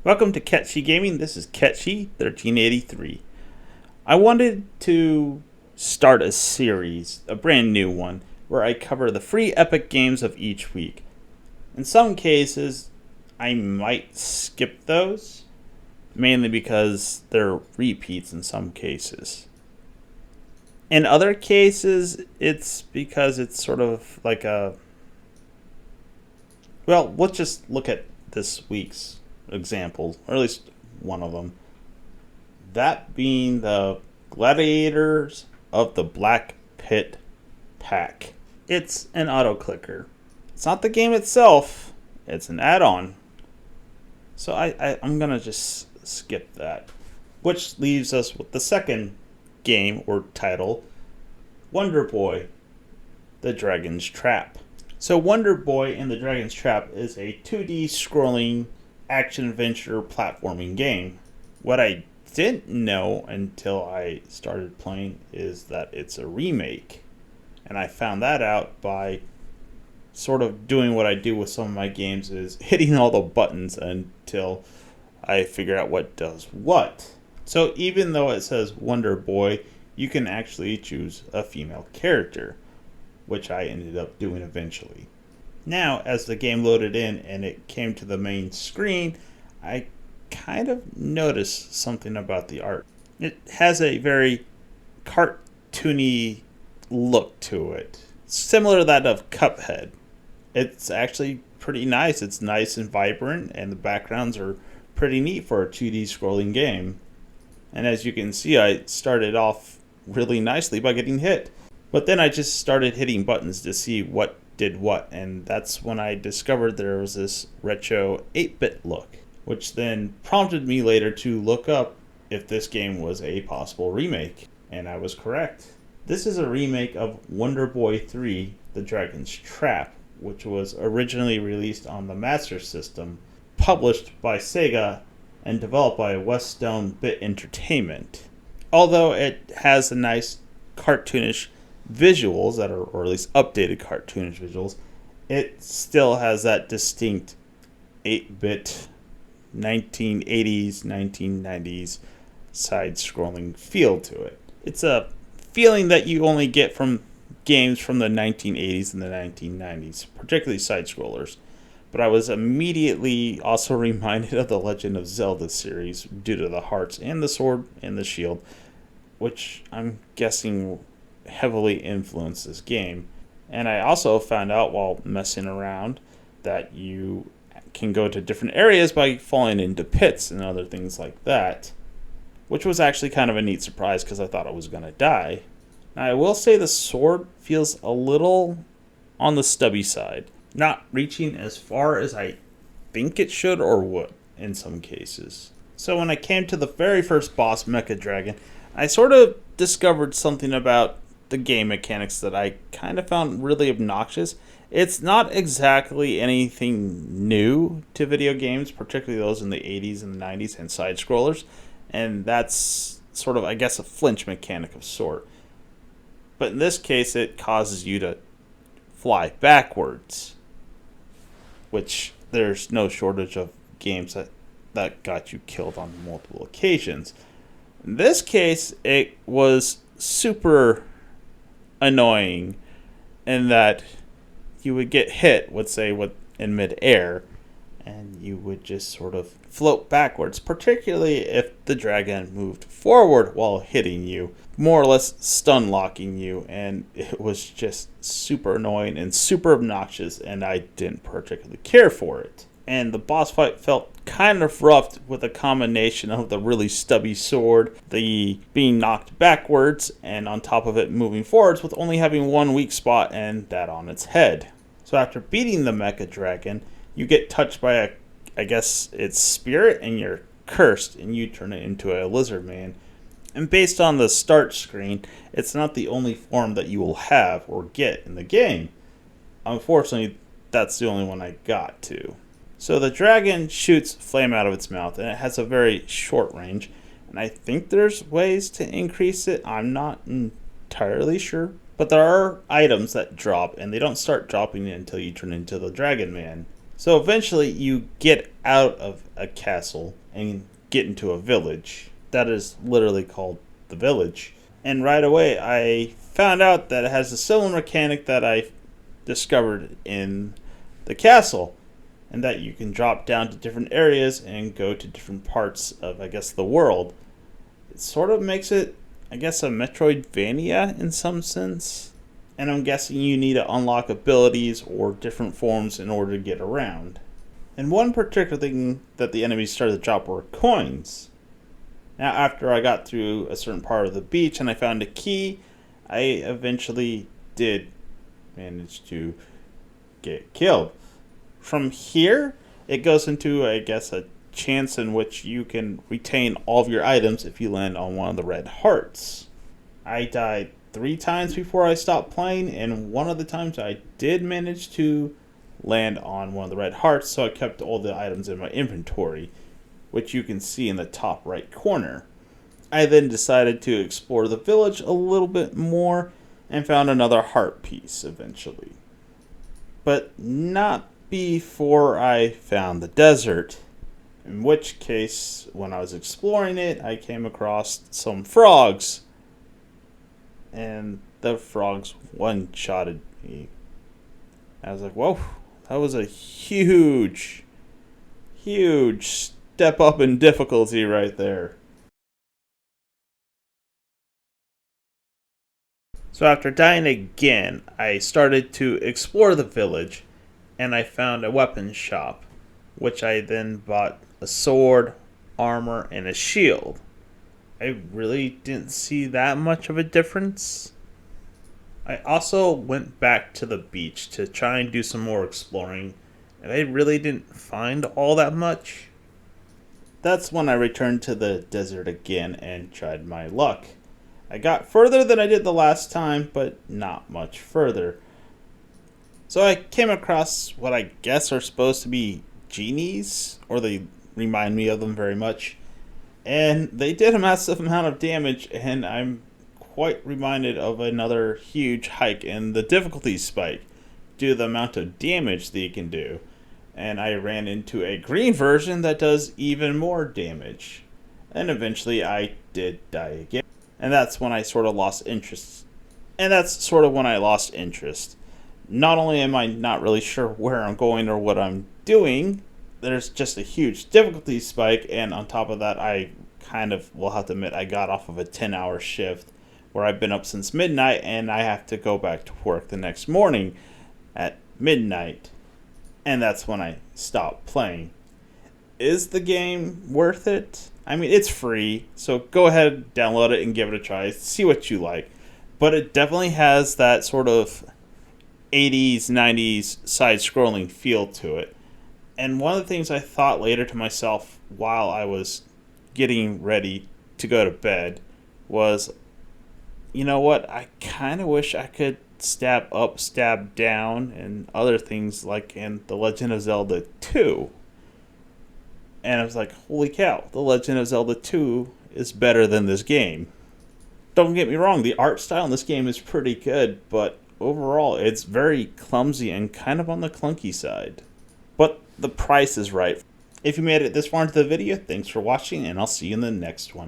Welcome to Ketchy Gaming. This is Ketchy1383. I wanted to start a series, a brand new one, where I cover the free Epic games of each week. In some cases, I might skip those, mainly because they're repeats in some cases. In other cases, it's because it's sort of like a... Well, let's just look at this week's example, or at least one of them. That being the Gladiators of the Black Pit pack. It's an auto clicker. It's not the game itself, it's an add on. So I'm going to just skip that. Which leaves us with the second game or title, Wonder Boy, The Dragon's Trap. So Wonder Boy and the Dragon's Trap is a 2D scrolling action-adventure platforming game. What I didn't know until I started playing is that it's a remake. And I found that out by sort of doing what I do with some of my games, is hitting all the buttons until I figure out what does what. So even though it says Wonder Boy, you can actually choose a female character, which I ended up doing eventually. Now, as the game loaded in and it came to the main screen, I kind of noticed something about the art. It has a very cartoony look to it, similar to that of Cuphead. It's actually pretty nice. It's nice and vibrant, and the backgrounds are pretty neat for a 2D scrolling game. And as you can see, I started off really nicely by getting hit. But then I just started hitting buttons to see what did what, and that's when I discovered there was this retro 8-bit look, which then prompted me later to look up if this game was a possible remake, and I was correct. This is a remake of Wonder Boy 3, The Dragon's Trap, which was originally released on the Master System, published by Sega, and developed by Westone Bit Entertainment. Although it has a nice cartoonish visuals that are, or at least updated cartoonish visuals, it still has that distinct 8-bit 1980s, 1990s side-scrolling feel to it. It's a feeling that you only get from games from the 1980s and the 1990s, particularly side-scrollers. But I was immediately also reminded of the Legend of Zelda series due to the hearts and the sword and the shield, which I'm guessing heavily influenced this game. And I also found out while messing around that you can go to different areas by falling into pits and other things like that, which was actually kind of a neat surprise because I thought I was going to die. Now, I will say the sword feels a little on the stubby side, not reaching as far as I think it should or would in some cases. So when I came to the very first boss, Mecha Dragon, I sort of discovered something about the game mechanics that I kind of found really obnoxious. It's not exactly anything new to video games, particularly those in the 80s and the 90s and side scrollers, and that's sort of, I guess, a flinch mechanic of sort. But in this case, it causes you to fly backwards, which there's no shortage of games that got you killed on multiple occasions. In this case, it was super annoying in that you would get hit, let's say, in midair, and you would just sort of float backwards, particularly if the dragon moved forward while hitting you, more or less stun locking you, and it was just super annoying and super obnoxious, and I didn't particularly care for it. And the boss fight felt kind of rough with a combination of the really stubby sword, the being knocked backwards, and on top of it moving forwards with only having one weak spot, and that on its head. So after beating the Mecha Dragon, you get touched by I guess its spirit, and you're cursed, and you turn it into a lizard man. And based on the start screen, it's not the only form that you will have or get in the game. Unfortunately, that's the only one I got to. So the dragon shoots flame out of its mouth, and it has a very short range. And I think there's ways to increase it. I'm not entirely sure. But there are items that drop, and they don't start dropping until you turn into the Dragon Man. So eventually you get out of a castle and get into a village. That is literally called the village. And right away I found out that it has a similar mechanic that I discovered in the castle, and that you can drop down to different areas and go to different parts of, I guess, the world. It sort of makes it, I guess, a Metroidvania in some sense. And I'm guessing you need to unlock abilities or different forms in order to get around. And one particular thing that the enemies started to drop were coins. Now, after I got through a certain part of the beach and I found a key, I eventually did manage to get killed. From here, it goes into, I guess, a chance in which you can retain all of your items if you land on one of the red hearts. I died 3 times before I stopped playing, and one of the times I did manage to land on one of the red hearts, so I kept all the items in my inventory, which you can see in the top right corner. I then decided to explore the village a little bit more and found another heart piece eventually. But not before I found the desert. In which case, when I was exploring it, I came across some frogs. And the frogs one-shotted me. I was like, whoa, that was a huge step up in difficulty right there. So after dying again, I started to explore the village, and I found a weapons shop, which I then bought a sword, armor, and a shield. I really didn't see that much of a difference. I also went back to the beach to try and do some more exploring, and I really didn't find all that much. That's when I returned to the desert again and tried my luck. I got further than I did the last time, but not much further. So I came across what I guess are supposed to be genies, or they remind me of them very much. And they did a massive amount of damage, and I'm quite reminded of another huge hike in the difficulty spike due to the amount of damage they can do. And I ran into a green version that does even more damage. And eventually I did die again. And that's when I sort of lost interest. Not only am I not really sure where I'm going or what I'm doing, there's just a huge difficulty spike, and on top of that, I kind of will have to admit I got off of a 10-hour shift where I've been up since midnight, and I have to go back to work the next morning at midnight. And that's when I stopped playing. Is the game worth it? I mean, it's free, so go ahead, download it, and give it a try. See what you like. But it definitely has that sort of 80s, 90s side-scrolling feel to it. And one of the things I thought later to myself while I was getting ready to go to bed was, you know what, I kind of wish I could stab up, stab down, and other things like in The Legend of Zelda 2. And I was like, holy cow, The Legend of Zelda 2 is better than this game. Don't get me wrong, the art style in this game is pretty good, but overall it's very clumsy and kind of on the clunky side. But the price is right. If you made it this far into the video, thanks for watching, and I'll see you in the next one.